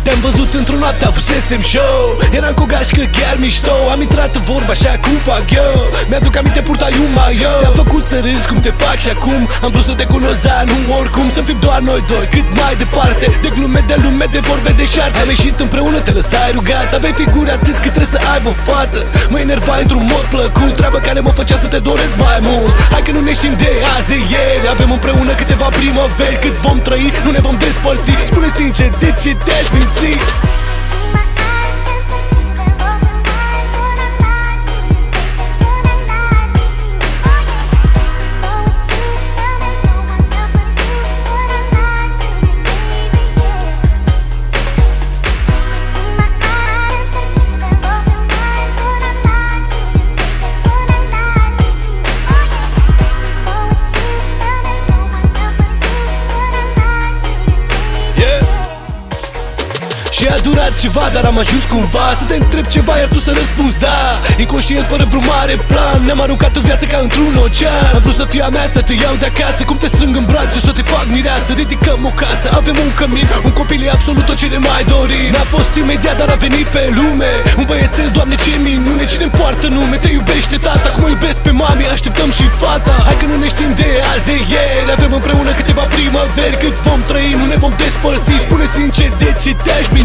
Te-am văzut într-o noapte, avusesem show. Eram cu o gașcă chiar mișto. Am intrat în vorba așa cum fac eu. Mi-aduc aminte purtai un maio. Te-am făcut să râzi cum te fac și acum am vrut să te cunosc, dar nu oricum. Să fim doar noi doi, cât mai departe. De glume, de lume, de vorbe, de șarte. Am ieșit împreună, te lăsai rugat. Aveai figuri atât cât trebuie să aibă o fată. Mă enervai într-un mod plăcut, treaba care mă făcea să te doresc mai mult. Hai că nu ne știm de azi, de ieri. Avem împreună câteva primăveri. Cât vom trăi, nu ne vom despărți. Spune sincer, de ce te-aș minți? Și a durat ceva, dar am ajuns cumva să te întreb ceva, iar tu să răspunzi da. Inconștient, fără vreun mare plan, ne-am aruncat în viață ca într-un ocean. Am vrut să fii a mea, să te iau de acasă, cum te strâng în brațe, să te fac mireasă. Ridicăm o casă, avem un cămin, un copil e absolut tot ce ne mai dorim. N-a fost imediat, dar a venit pe lume. Un băiețel, Doamne, ce minune, cine-mi poartă nume. Te iubește tata, cum o iubesc pe mami, așteptăm și fata. Hai că nu ne știm de azi, de ieri. Avem împreună câteva primăveri. Cât vom trăi, nu ne vom despărți. Spune sincer, de ce te-aș minți?